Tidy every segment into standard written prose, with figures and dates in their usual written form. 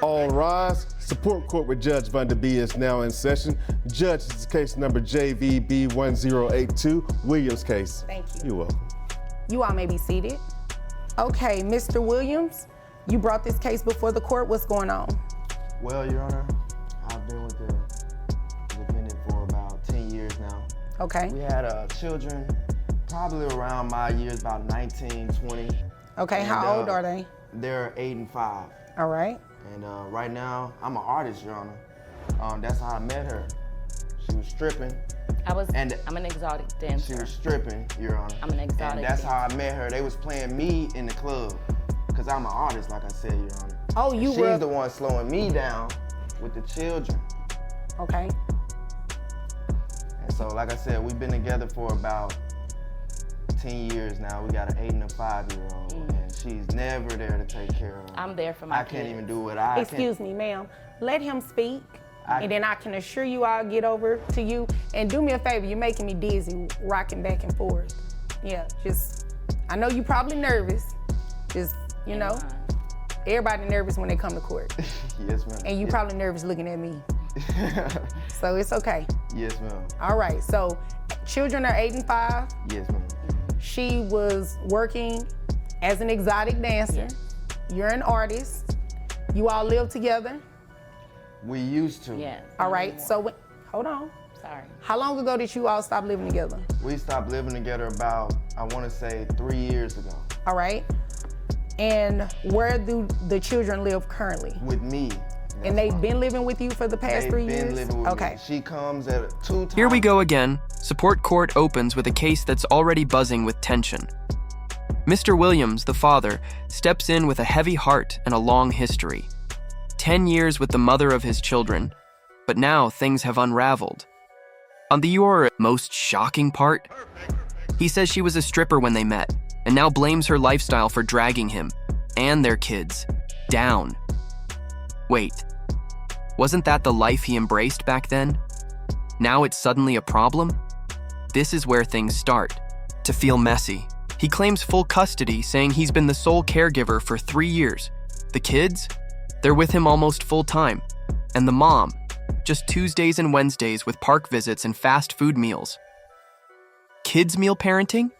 All rise. Support court with Judge Vanda B is now in session. Judge, this is case number JVB1082, Williams case. Thank you. You're welcome. You all may be seated. Okay, Mr. Williams, you brought this case before the court. What's going on? Well, Your Honor, I've been with the defendant for about 10 years now. Okay. We had children probably around my years, about 19, 20. Okay, And, how old are they? They're 8 and 5. All right. And right now, I'm an artist, Your Honor. That's how I met her. She was stripping. I'm an exotic dancer. She was stripping, Your Honor. I'm an exotic And that's dancer. how I met her. They was playing me in the club. Because I'm an artist, like I said, Your Honor. Oh, And you she's were... the one slowing me down with the children. Okay. And so, like I said, we've been together for about 10 years now. We got an 8 and a 5-year-old, and she's never there to take care of her. I'm there for my I can't kids. even do what I Excuse me, ma'am. Let him speak, I- and then I can assure you I'll get over to you. And do me a favor, you're making me dizzy, rocking back and forth. Yeah, I know you're probably nervous. You know, everybody nervous when they come to court. Yes, ma'am. And you probably nervous looking at me. So it's okay. Yes, ma'am. All right, so children are 8 and 5. Yes, ma'am. She was working as an exotic dancer. Yes. You're an artist. You all live together. We used to. Yes. All right, so hold on. Sorry. How long ago did you all stop living together? We stopped living together about, I want to say, 3 years ago. All right. And where do the children live currently? With me. And they've been living with you for the past 3 years? They've been living with okay. me. She comes at 2 times. Here we go again. Support court opens with a case that's already buzzing with tension. Mr. Williams, the father, steps in with a heavy heart and a long history. 10 years with the mother of his children, but now things have unraveled. On the most shocking part, he says she was a stripper when they met, and now blames her lifestyle for dragging him and their kids down. Wait, wasn't that the life he embraced back then? Now it's suddenly a problem? This is where things start to feel messy. He claims full custody, saying he's been the sole caregiver for 3 years. The kids? They're with him almost full time. And the mom? Just Tuesdays and Wednesdays with park visits and fast food meals. Kids meal parenting?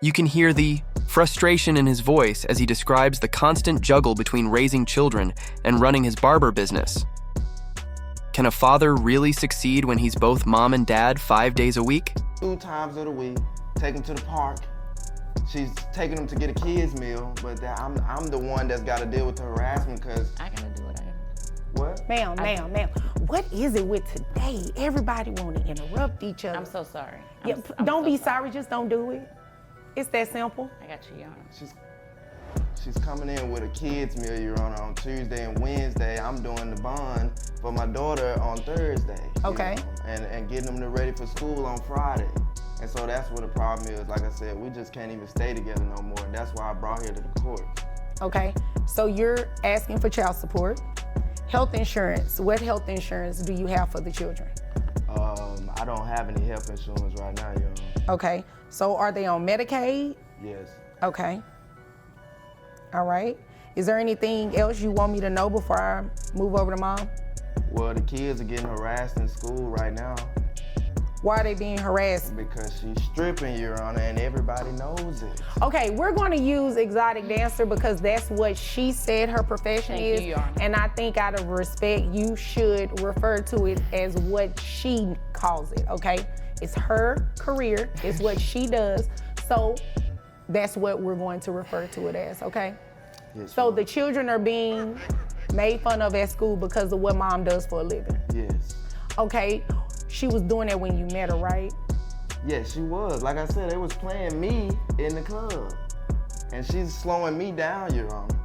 You can hear the frustration in his voice as he describes the constant juggle between raising children and running his barber business. Can a father really succeed when he's both mom and dad 5 days a week? 2 times of the week, take them to the park. She's taking them to get a kid's meal, but I'm the one that's got to deal with the harassment because... I gotta do what I gotta do. What? Ma'am, what is it with today? Everybody want to interrupt each other. I'm so sorry. Yeah, I'm don't so be sorry, just don't do it. It's that simple. I got you, Your Honor. She's coming in with a kid's meal, Your Honor, on Tuesday and Wednesday. I'm doing the bond for my daughter on Thursday. Okay. You know, and getting them ready for school on Friday. And so that's what the problem is. Like I said, we just can't even stay together no more. And that's why I brought her to the court. Okay, so you're asking for child support, health insurance. What health insurance do you have for the children? I don't have any health insurance right now, Your Honor. Okay, so are they on Medicaid? Yes. Okay. All right. Is there anything else you want me to know before I move over to mom? Well, the kids are getting harassed in school right now. Why are they being harassed? Because she's stripping, Your Honor, and everybody knows it. Okay, we're going to use exotic dancer because that's what she said her profession Thank is. you, Your Honor. And I think out of respect, you should refer to it as what she calls it, okay? It's her career, it's what she does. So that's what we're going to refer to it as, okay? Yes, So Your the children are being made fun of at school because of what mom does for a living. Yes. Okay, she was doing that when you met her, right? Yes, she was. Like I said, they was playing me in the club. And she's slowing me down, Your Honor.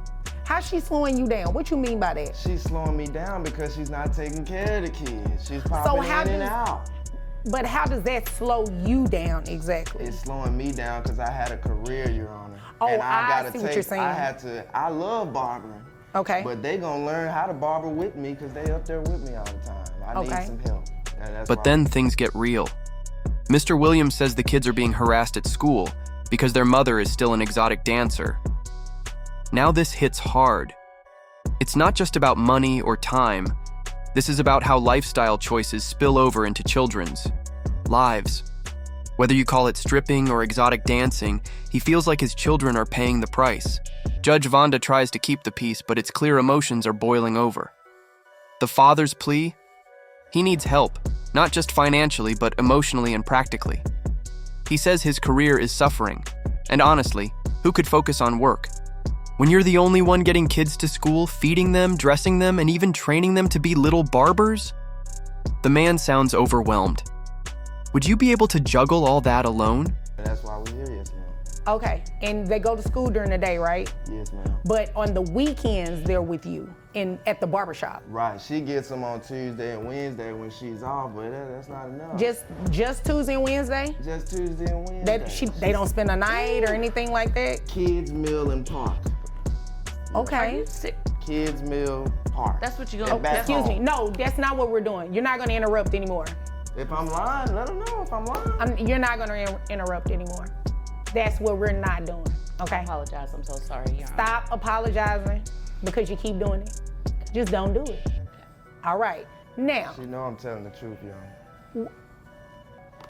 How's she slowing you down? What you mean by that? She's slowing me down because she's not taking care of the kids. She's popping in and out. But how does that slow you down exactly? It's slowing me down because I had a career, Your Honor. Oh, and I see what you're saying. I love barbering. Okay. But they gonna learn how to barber with me because they up there with me all the time. I need some help. And that's But why- then things get real. Mr. Williams says the kids are being harassed at school because their mother is still an exotic dancer. Now this hits hard. It's not just about money or time. This is about how lifestyle choices spill over into children's lives. Whether you call it stripping or exotic dancing, he feels like his children are paying the price. Judge Vonda tries to keep the peace, but it's clear emotions are boiling over. The father's plea? He needs help, not just financially, but emotionally and practically. He says his career is suffering, and honestly, who could focus on work? When you're the only one getting kids to school, feeding them, dressing them, and even training them to be little barbers? The man sounds overwhelmed. Would you be able to juggle all that alone? That's why we're here, yes, ma'am. Okay, and they go to school during the day, right? Yes, ma'am. But on the weekends, they're with you at the barbershop. Right, she gets them on Tuesday and Wednesday when she's off, but that's not enough. Just Tuesday and Wednesday? Just Tuesday and Wednesday. They don't spend a night or anything like that? Kids meal and park. Okay. Kids meal, park. That's what you're And gonna. back Excuse home. me. No, that's not what we're doing. You're not going to interrupt anymore. If I'm lying, let them know if I'm lying. You're not going to interrupt anymore. That's what we're not doing. Okay. I apologize. I'm so sorry, Your Honor. Stop apologizing because you keep doing it. Just don't do it. All right. Now, She know I'm telling the truth, y'all.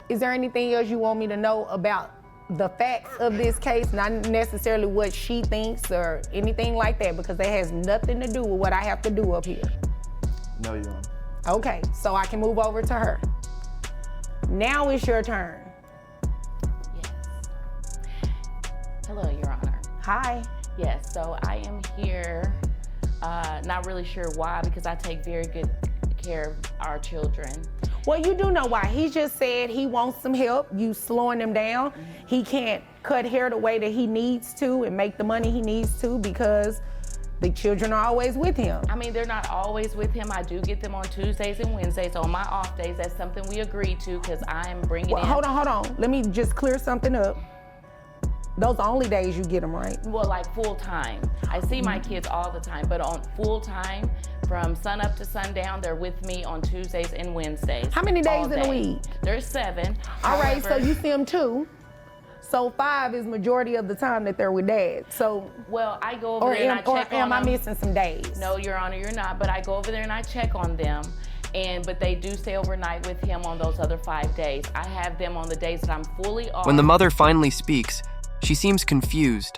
is there anything else you want me to know about the facts of this case? Not necessarily what she thinks or anything like that, because that has nothing to do with what I have to do up here. No, Your Honor. Okay, so I can move over to her. Now it's your turn. Yes. Hello, Your Honor. Hi. Yes, so I am here, not really sure why, because I take very good care of our children. Well, you do know why. He just said he wants some help. You slowing him down. He can't cut hair the way that he needs to and make the money he needs to because the children are always with him. I mean, they're not always with him. I do get them on Tuesdays and Wednesdays. On my off days, that's something we agreed to because I am bringing Well, in. hold on. Let me just clear something up. Those are only days you get them, right? Well, like full time. I see my kids all the time, but on full time, from sun up to sundown, they're with me on Tuesdays and Wednesdays. How many days all in a day. week? There's 7. All right, so However- you see them 2. So 5 is majority of the time that they're with dad. So, Well, I go over or there and I check on am I them. missing some days? No, Your Honor, you're not. But I go over there and I check on them. But they do stay overnight with him on those other 5 days. I have them on the days that I'm fully off. When the mother finally speaks, she seems confused,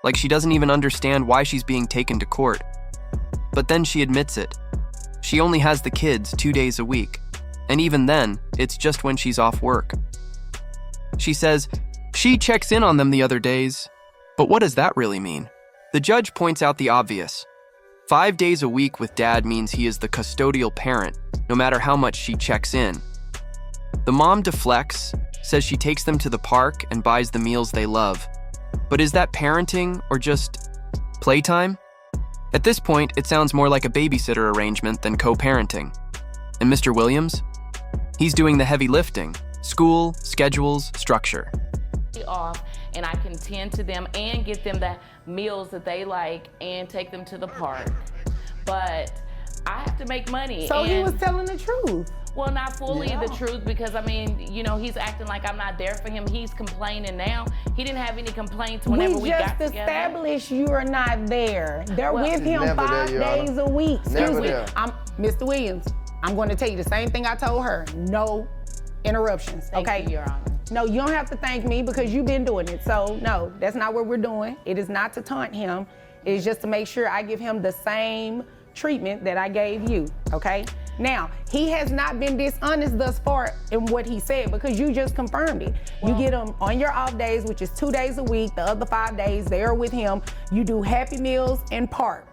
like she doesn't even understand why she's being taken to court. But then she admits it. She only has the kids 2 days a week, and even then, it's just when she's off work. She says she checks in on them the other days, but what does that really mean? The judge points out the obvious. 5 days a week with dad means he is the custodial parent, no matter how much she checks in. The mom deflects, says she takes them to the park and buys the meals they love. But is that parenting or just playtime? At this point, it sounds more like a babysitter arrangement than co-parenting. And Mr. Williams? He's doing the heavy lifting: school, schedules, structure. off, and I can tend to them and get them the meals that they like and take them to the park. But I have to make money. So he and- was telling the truth. Well, not fully Yeah. the truth, because I mean, you know, he's acting like I'm not there for him. He's complaining now. He didn't have any complaints whenever we just got together. established you are not there. They're Well- with him Never there, 5 Your Honor. days a week. Never Excuse me. there. Mr. Williams, I'm going to tell you the same thing I told her. No interruptions, Thank okay? you, Your Honor. No, you don't have to thank me because you've been doing it. So no, that's not what we're doing. It is not to taunt him. It's just to make sure I give him the same treatment that I gave you, okay? Now, he has not been dishonest thus far in what he said because you just confirmed it. You get him on your off days, which is 2 days a week. The other 5 days, they are with him. You do Happy Meals and park.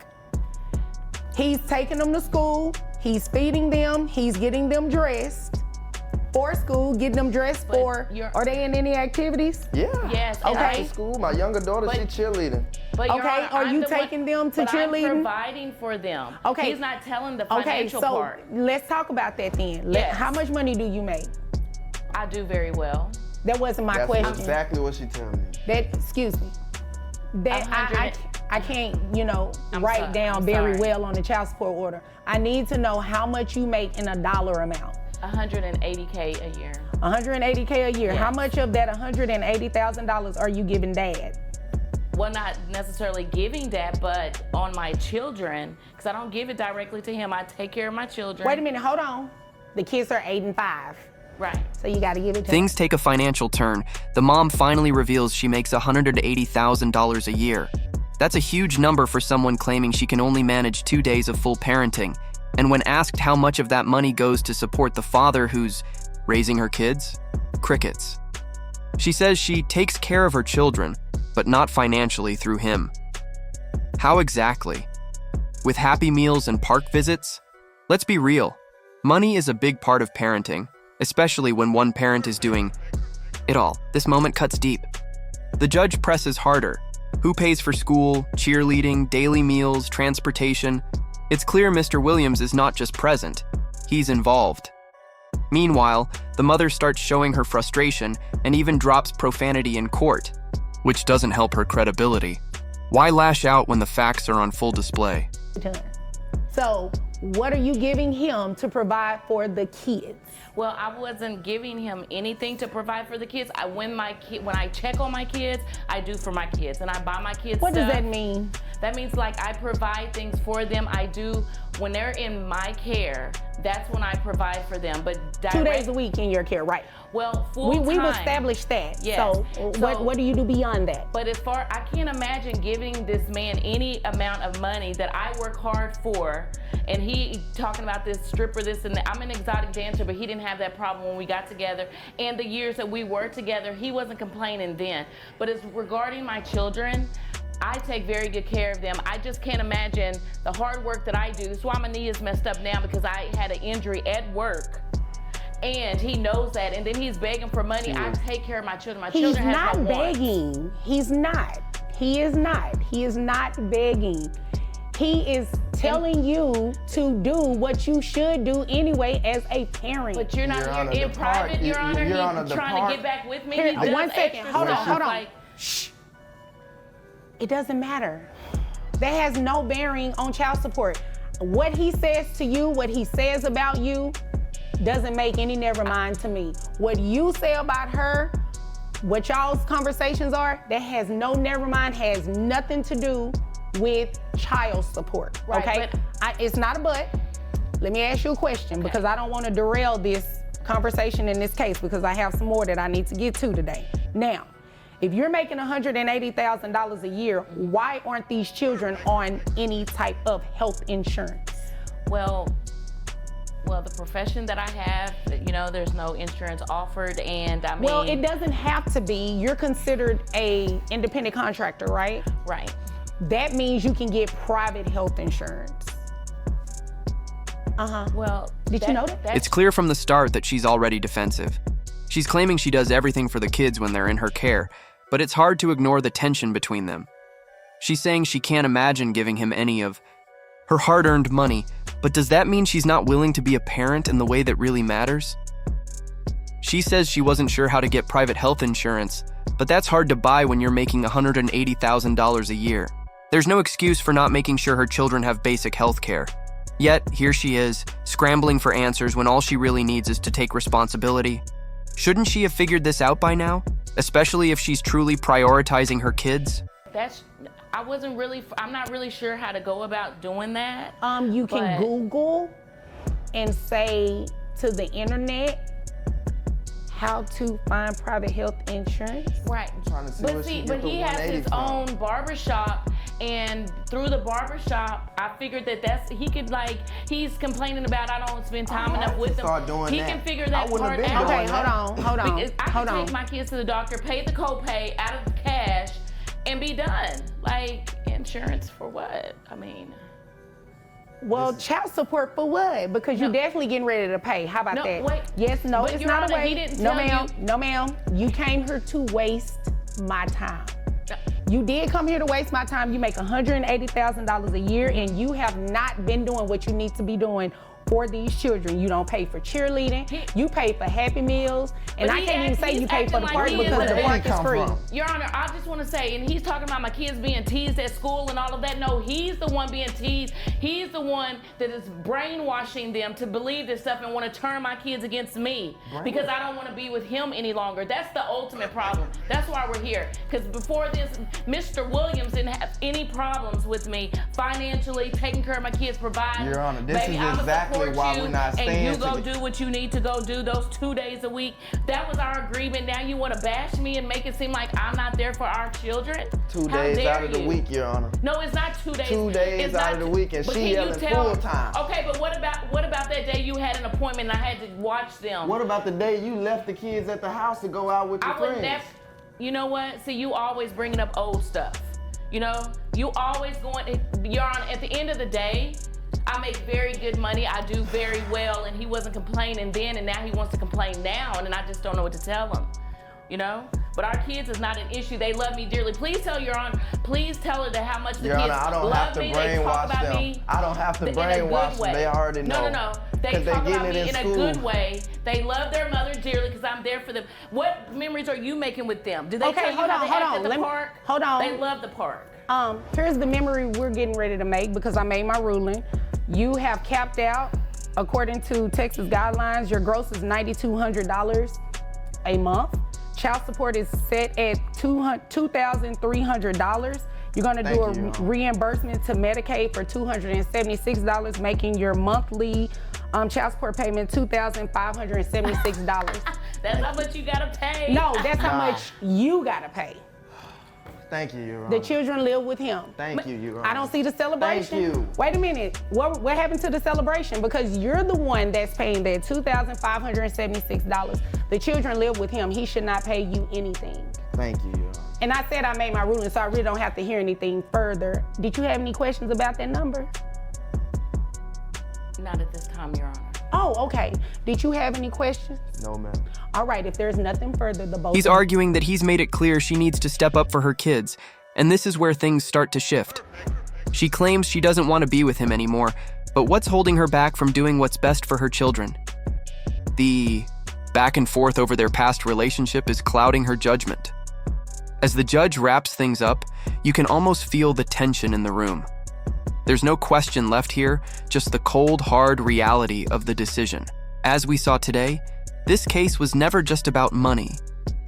He's taking them to school. He's feeding them. He's getting them dressed for school, getting them dressed But for, you're- are they in any activities? Yeah. Yes, and Okay. After school, my younger daughter, But- she cheerleading. But Your Okay, Honor, are I'm you the one- taking them to but cheerleading? I'm providing for them. Okay. He's not telling the Okay, financial so part. let's talk about that then. Yes. How much money do you make? I do very well. That wasn't my That's question. exactly what she told me. That, excuse me. That I can't, I'm write sorry, down I'm very sorry. well on the child support order. I need to know how much you make in a dollar amount. $180K a year. $180K a year. Yes. How much of that $180,000 are you giving dad? well, not necessarily giving that, but on my children, because I don't give it directly to him. I take care of my children. Wait a minute, hold on. The kids are 8 and 5. Right. So you got to give it to Things them. take a financial turn. The mom finally reveals she makes $180,000 a year. That's a huge number for someone claiming she can only manage 2 days of full parenting. And when asked how much of that money goes to support the father who's raising her kids, crickets. She says she takes care of her children, but not financially through him. How exactly? With Happy Meals and park visits? Let's be real. Money is a big part of parenting, especially when one parent is doing it all. This moment cuts deep. The judge presses harder. Who pays for school, cheerleading, daily meals, transportation? It's clear Mr. Williams is not just present, he's involved. Meanwhile, the mother starts showing her frustration and even drops profanity in court, which doesn't help her credibility. Why lash out when the facts are on full display? So what are you giving him to provide for the kids? Well, I wasn't giving him anything to provide for the kids. When I check on my kids, I do for my kids, and I buy my kids What stuff. does that mean? That means like I provide things for them. I do, when they're in my care, that's when I provide for them. But 2 days a week in your care, right? Well, full time. We've established that. Yes. So what do you do beyond that? But as far, I can't imagine giving this man any amount of money that I work hard for, and he talking about this stripper, this and that. I'm an exotic dancer, but he didn't have that problem when we got together. And the years that we were together, he wasn't complaining then. But as regarding my children, I take very good care of them. I just can't imagine the hard work that I do. That's why my knee is messed up now, because I had an injury at work. And he knows that, and then he's begging for money. I take care of my children. My children have no wants. Begging. He's not. He is not. He is not begging. He is telling you to do what you should do anyway as a parent. But you're not, you're in private, Your Honor. He's trying to get back with me. Here, 1 second. Hold on. Like, shh. It doesn't matter. That has no bearing on child support. What he says to you, what he says about you, doesn't make any never mind to me. What you say about her, what y'all's conversations are, that has no never mind, has nothing to do with child support, right, okay? It's not a but. Let me ask you a question, because I don't want to derail this conversation in this case, because I have some more that I need to get to today. Now, if you're making $180,000 a year, why aren't these children on any type of health insurance? Well, the profession that I have, there's no insurance offered, and I mean... Well, it doesn't have to be. You're considered a independent contractor, right? Right. That means you can get private health insurance. Well, did you know that? It's clear from the start that she's already defensive. She's claiming she does everything for the kids when they're in her care, but it's hard to ignore the tension between them. She's saying she can't imagine giving him any of her hard-earned money, but does that mean she's not willing to be a parent in the way that really matters? She says she wasn't sure how to get private health insurance, but that's hard to buy when you're making $180,000 a year. There's no excuse for not making sure her children have basic health care. Yet, here she is, scrambling for answers when all she really needs is to take responsibility. Shouldn't she have figured this out by now? Especially if she's truly prioritizing her kids? I'm not really sure how to go about doing that. You can Google and say to the internet how to find private health insurance. Right. But he has his own barbershop, and through the barbershop, I figured he's complaining about I don't spend time enough with him. He can figure that part out. Okay, hold on. Because I can take my kids to the doctor, pay the copay out of the cash, and be done. Like, insurance for what? I mean. Well, child support for what? Because you're definitely getting ready to pay. How about that? Wait. Yes, no, But it's Your not Honor, a he wait. didn't No, tell ma'am. you- No, ma'am. You came here to waste my time. You did come here to waste my time. You make $180,000 a year, and you have not been doing what you need to be doing for these children. You don't pay for cheerleading. You pay for Happy Meals. And But I he can't even act- say he's you pay for the acting park like he is because a the park is come free. from? Your Honor, I just want to say, and he's talking about my kids being teased at school and all of that. No, he's the one being teased. He's the one that is brainwashing them to believe this stuff and want to turn my kids against me because I don't want to be with him any longer. That's the ultimate problem. That's why we're here. Because before this, Mr. Williams didn't have any problems with me financially, taking care of my kids, providing. Your Honor, this Baby, is I'ma exactly support why you, we're not and staying you go together. do what you need to go do those 2 days a week. That was our agreement. Now you want to bash me and make it seem like I'm not there for our children? 2 How days dare out of the you? week, Your Honor. No, it's not 2 days. 2 days It's out not of the two- week, and but she can you yelling tell- full time. Okay, but what about that day you had an appointment and I had to watch them? What about the day you left the kids at the house to go out with your I would friends? never. You know what? See, you always bringing up old stuff. You know, you always going. Your Honor, at the end of the day, I make very good money. I do very well, and he wasn't complaining then, and now he wants to complain now, and I just don't know what to tell him. You know? But our kids is not an issue. They love me dearly. Please tell Your Honor, please tell her that how much the Your kids Honor, I don't love have to me. They talk brainwash about them. me. I don't have to in a good brainwash them. way. They already know. No. They 'Cause they talk getting about it me in in a school. good way. They love their mother dearly because I'm there for them. What memories are you making with them? Do they Okay, tell you hold how on, they hold act on. at the Let me- park? hold on. They love the park. Here's the memory we're getting ready to make because I made my ruling. You have capped out, according to Texas guidelines, your gross is $9,200 a month. Child support is set at $2,300. You're gonna do Thank a you, Your Honor. reimbursement to Medicaid for $276, making your monthly child support payment $2,576. That's how much you gotta pay. No, that's how Nah. much you gotta pay. Thank you, Your Honor. The children live with him. Thank you, Your Honor. I don't see the celebration. Thank you. Wait a minute. What happened to the celebration? Because you're the one that's paying that $2,576. The children live with him. He should not pay you anything. Thank you, Your Honor. And I said I made my ruling, so I really don't have to hear anything further. Did you have any questions about that number? Not at this time, Your Honor. Oh, okay. Did you have any questions? No, ma'am. All right, if there's nothing further, the both He's of you- arguing that he's made it clear she needs to step up for her kids, and this is where things start to shift. She claims she doesn't want to be with him anymore, but what's holding her back from doing what's best for her children? The back and forth over their past relationship is clouding her judgment. As the judge wraps things up, you can almost feel the tension in the room. There's no question left here, just the cold, hard reality of the decision. As we saw today, this case was never just about money.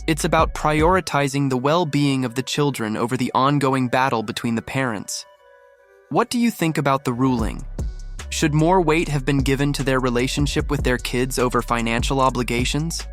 It's about prioritizing the well-being of the children over the ongoing battle between the parents. What do you think about the ruling? Should more weight have been given to their relationship with their kids over financial obligations?